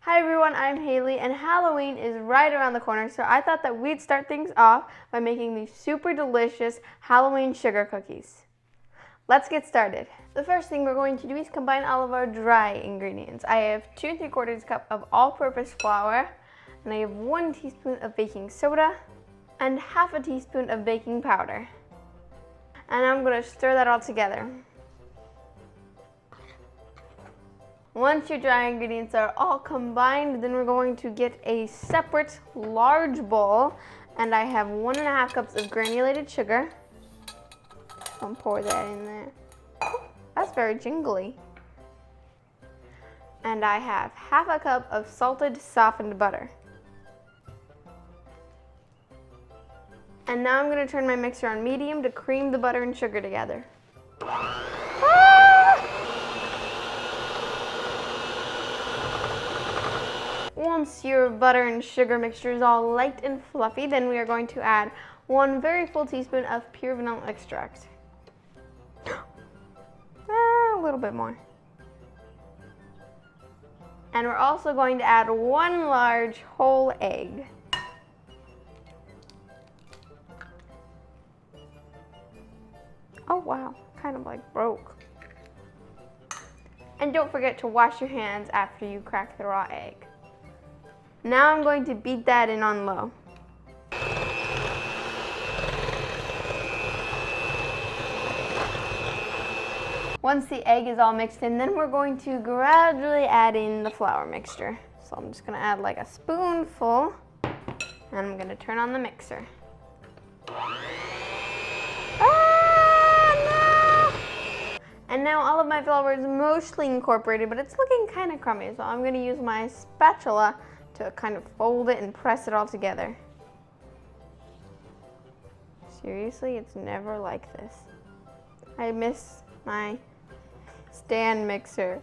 Hi everyone, I'm Haley, and Halloween is right around the corner, so I thought that we'd start things off by making these super delicious Halloween sugar cookies. Let's get started. The first thing we're going to do is combine all of our dry ingredients. I have 2 3/4 cups of all-purpose flour, and I have 1 teaspoon of baking soda, and half a teaspoon of baking powder. And I'm going to stir that all together. Once your dry ingredients are all combined, then we're going to get a separate large bowl, and I have 1.5 cups of granulated sugar. I'll pour that in there. That's very jingly. And I have half a cup of salted softened butter. And now I'm going to turn my mixer on medium to cream the butter and sugar together. Once your butter and sugar mixture is all light and fluffy, then we are going to add 1 very full teaspoon of pure vanilla extract. A little bit more. And we're also going to add 1 large whole egg. Oh wow, kind of like broke. And don't forget to wash your hands after you crack the raw egg. Now I'm going to beat that in on low. Once the egg is all mixed in, then we're going to gradually add in the flour mixture. So I'm just going to add like a spoonful, and I'm going to turn on the mixer. And now all of my flour is mostly incorporated, but it's looking kind of crummy, so I'm going to use my spatula to kind of fold it and press it all together. Seriously, it's never like this. I miss my stand mixer.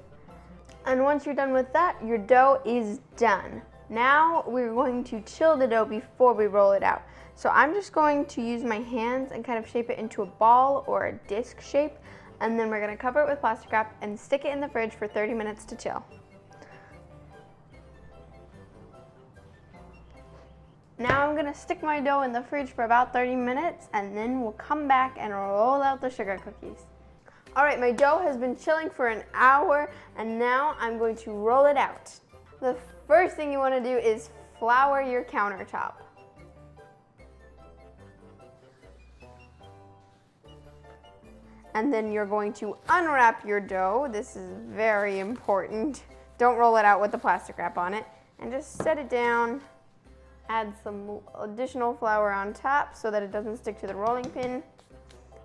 And once you're done with that, your dough is done. Now we're going to chill the dough before we roll it out. So I'm just going to use my hands and kind of shape it into a ball or a disc shape, and then we're going to cover it with plastic wrap and stick it in the fridge for 30 minutes to chill. Now I'm going to stick my dough in the fridge for about 30 minutes, and then we'll come back and roll out the sugar cookies. Alright, my dough has been chilling for an hour, and now I'm going to roll it out. The first thing you want to do is flour your countertop. And then you're going to unwrap your dough. This is very important. Don't roll it out with the plastic wrap on it. And just set it down. Add some additional flour on top so that it doesn't stick to the rolling pin.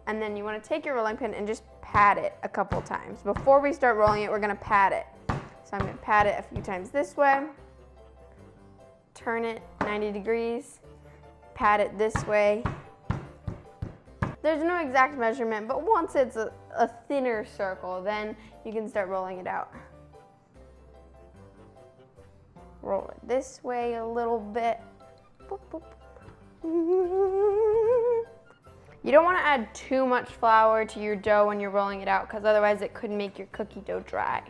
And then you want to take your rolling pin and just pat it a couple times. Before we start rolling it, we're going to pat it. So I'm going to pat it a few times this way. Turn it 90 degrees. Pat it this way. There's no exact measurement, but once it's a thinner circle, then you can start rolling it out. Roll it this way a little bit. Boop, boop. You don't want to add too much flour to your dough when you're rolling it out, because otherwise it could make your cookie dough dry.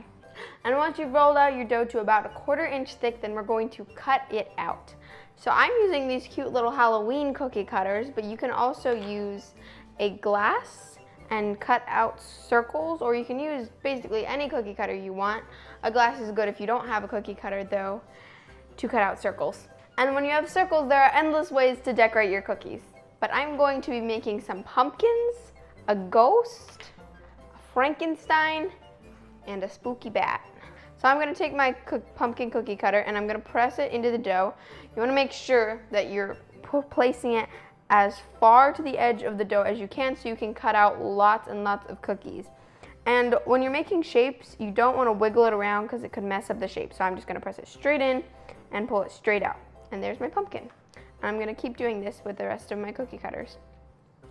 And once you've rolled out your dough to about 1/4 inch thick, then we're going to cut it out. So I'm using these cute little Halloween cookie cutters, but you can also use a glass and cut out circles, or you can use basically any cookie cutter you want. A glass is good if you don't have a cookie cutter though, to cut out circles. And when you have circles, there are endless ways to decorate your cookies. But I'm going to be making some pumpkins, a ghost, a Frankenstein, and a spooky bat. So I'm going to take my pumpkin cookie cutter and I'm going to press it into the dough. You want to make sure that you're placing it as far to the edge of the dough as you can, so you can cut out lots and lots of cookies. And when you're making shapes, you don't want to wiggle it around because it could mess up the shape. So I'm just going to press it straight in and pull it straight out. And there's my pumpkin. I'm going to keep doing this with the rest of my cookie cutters.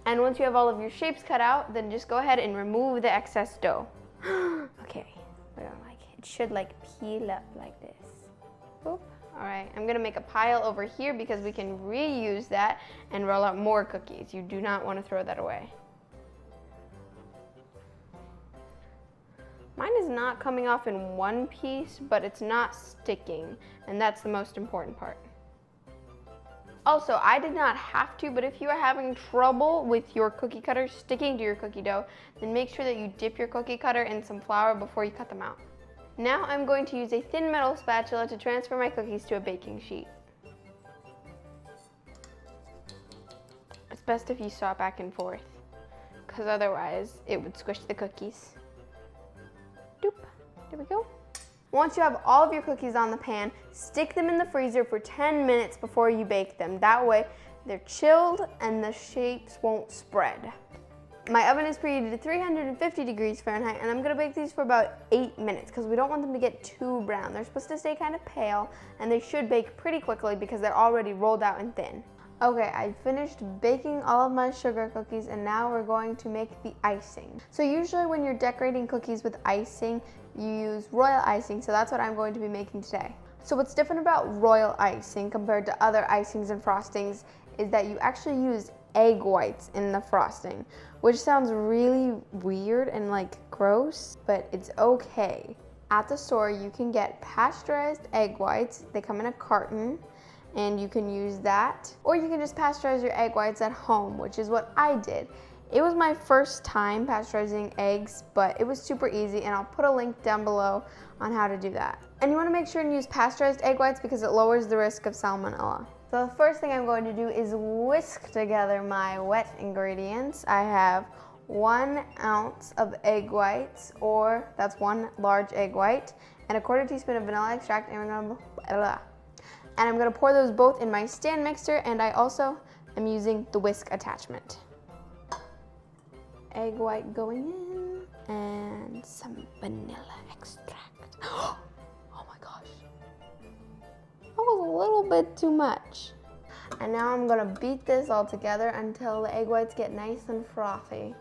And once you have all of your shapes cut out, then just go ahead and remove the excess dough. Okay, it should like peel up like this. Boop. All right, I'm gonna make a pile over here because we can reuse that and roll out more cookies. You do not want to throw that away. Mine is not coming off in one piece, but it's not sticking, and that's the most important part. Also, I did not have to, but if you are having trouble with your cookie cutter sticking to your cookie dough, then make sure that you dip your cookie cutter in some flour before you cut them out. Now I'm going to use a thin metal spatula to transfer my cookies to a baking sheet. It's best if you saw it back and forth, because otherwise it would squish the cookies. Doop. There we go. Once you have all of your cookies on the pan, stick them in the freezer for 10 minutes before you bake them. That way they're chilled and the shapes won't spread. My oven is preheated to 350 degrees Fahrenheit, and I'm gonna bake these for about 8 minutes because we don't want them to get too brown. They're supposed to stay kind of pale, and they should bake pretty quickly because they're already rolled out and thin. Okay, I finished baking all of my sugar cookies, and now we're going to make the icing. So usually when you're decorating cookies with icing, you use royal icing, so that's what I'm going to be making today. So what's different about royal icing compared to other icings and frostings is that you actually use egg whites in the frosting, which sounds really weird and like gross, but it's okay. At the store, you can get pasteurized egg whites. They come in a carton, and you can use that, or you can just pasteurize your egg whites at home, which is what I did. It was my first time pasteurizing eggs, but it was super easy, and I'll put a link down below on how to do that. And you want to make sure and use pasteurized egg whites because it lowers the risk of salmonella. So the first thing I'm going to do is whisk together my wet ingredients. I have 1 ounce of egg whites, or that's 1 large egg white, and a 1/4 teaspoon of vanilla extract, and I'm gonna pour those both in my stand mixer, and I also am using the whisk attachment. Egg white going in, and some vanilla extract. Oh my gosh. That was a little bit too much. And now I'm gonna beat this all together until the egg whites get nice and frothy.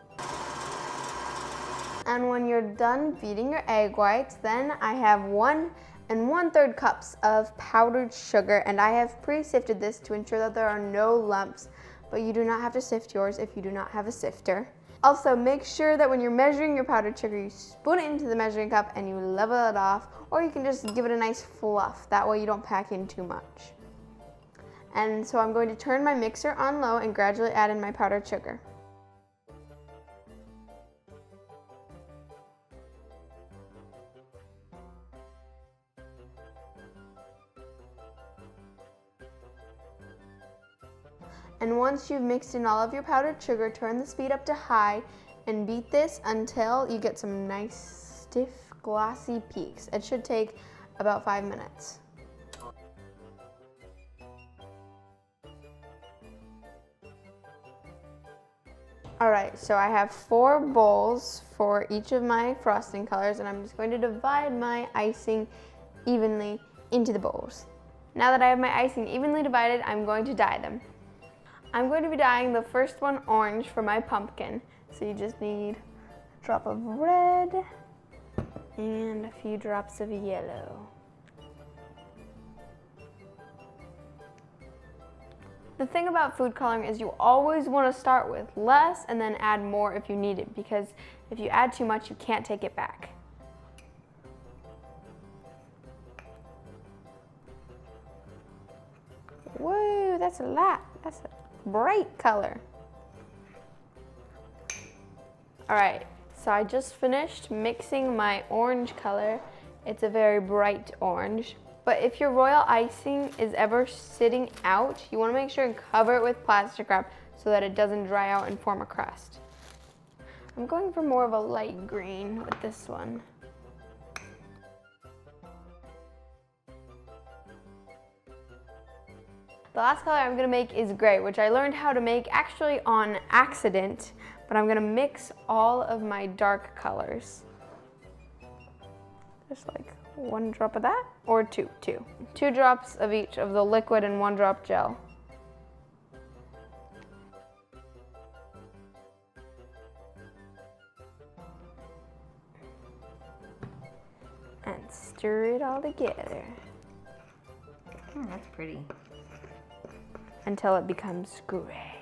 And when you're done beating your egg whites, then I have 1 1/3 cups of powdered sugar, and I have pre-sifted this to ensure that there are no lumps, but you do not have to sift yours if you do not have a sifter. Also, make sure that when you're measuring your powdered sugar, you spoon it into the measuring cup and you level it off, or you can just give it a nice fluff. That way you don't pack in too much. And so I'm going to turn my mixer on low and gradually add in my powdered sugar. And once you've mixed in all of your powdered sugar, turn the speed up to high and beat this until you get some nice, stiff, glossy peaks. It should take about 5 minutes. All right, so I have 4 bowls for each of my frosting colors, and I'm just going to divide my icing evenly into the bowls. Now that I have my icing evenly divided, I'm going to dye them. I'm going to be dyeing the first one orange for my pumpkin. So you just need a drop of red and a few drops of yellow. The thing about food coloring is you always want to start with less and then add more if you need it, because if you add too much, you can't take it back. Whoa, that's a lot. That's a bright color. All right, so I just finished mixing my orange color. It's a very bright orange. But if your royal icing is ever sitting out, you want to make sure and cover it with plastic wrap so that it doesn't dry out and form a crust. I'm going for more of a light green with this one. The last color I'm gonna make is gray, which I learned how to make actually on accident, but I'm gonna mix all of my dark colors. Just like 1 drop of that, or 2 drops of each of the liquid and 1 drop gel. And stir it all together. That's pretty. Until it becomes gray.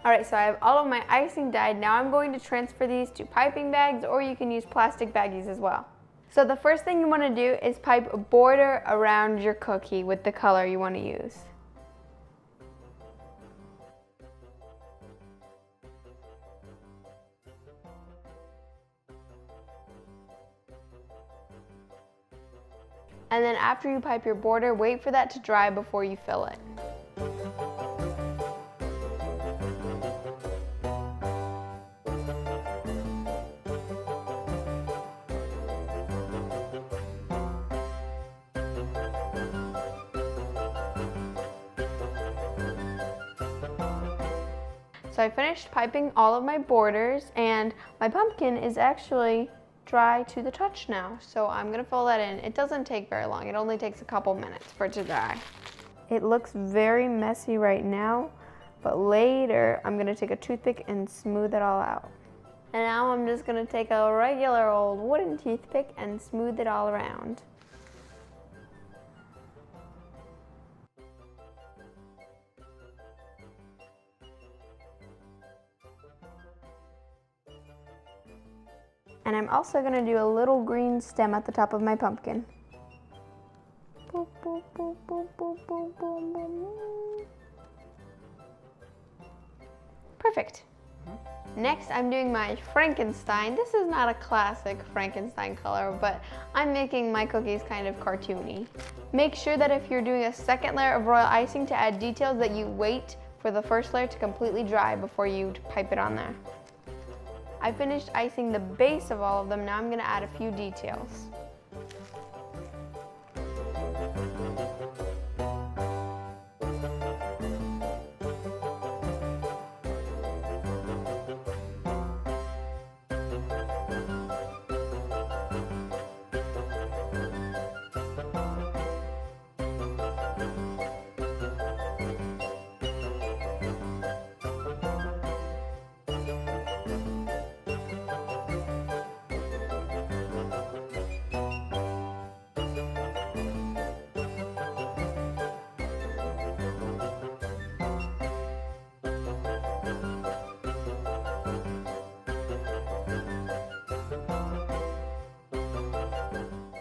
All right, so I have all of my icing dyed. Now I'm going to transfer these to piping bags, or you can use plastic baggies as well. So the first thing you want to do is pipe a border around your cookie with the color you want to use. And then after you pipe your border, wait for that to dry before you fill it. So I finished piping all of my borders, and my pumpkin is actually dry to the touch now. So I'm gonna fill that in. It doesn't take very long. It only takes a couple minutes for it to dry. It looks very messy right now, but later I'm gonna take a toothpick and smooth it all out. And now I'm just gonna take a regular old wooden toothpick and smooth it all around. And I'm also going to do a little green stem at the top of my pumpkin. Boop, boop, boop, boop, boop, boop, boop, boop. Perfect. Next, I'm doing my Frankenstein. This is not a classic Frankenstein color, but I'm making my cookies kind of cartoony. Make sure that if you're doing a second layer of royal icing to add details, that you wait for the first layer to completely dry before you pipe it on there. I finished icing the base of all of them. Now I'm going to add a few details.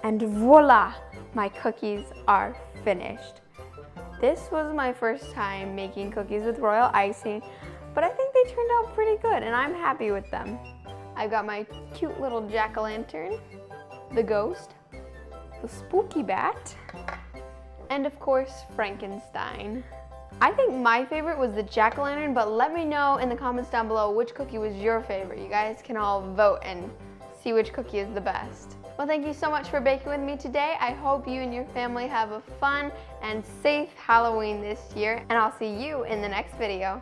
And voila, my cookies are finished. This was my first time making cookies with royal icing, but I think they turned out pretty good and I'm happy with them. I've got my cute little jack-o'-lantern, the ghost, the spooky bat, and of course, Frankenstein. I think my favorite was the jack-o'-lantern, but let me know in the comments down below which cookie was your favorite. You guys can all vote and see which cookie is the best. Well, thank you so much for baking with me today. I hope you and your family have a fun and safe Halloween this year, and I'll see you in the next video.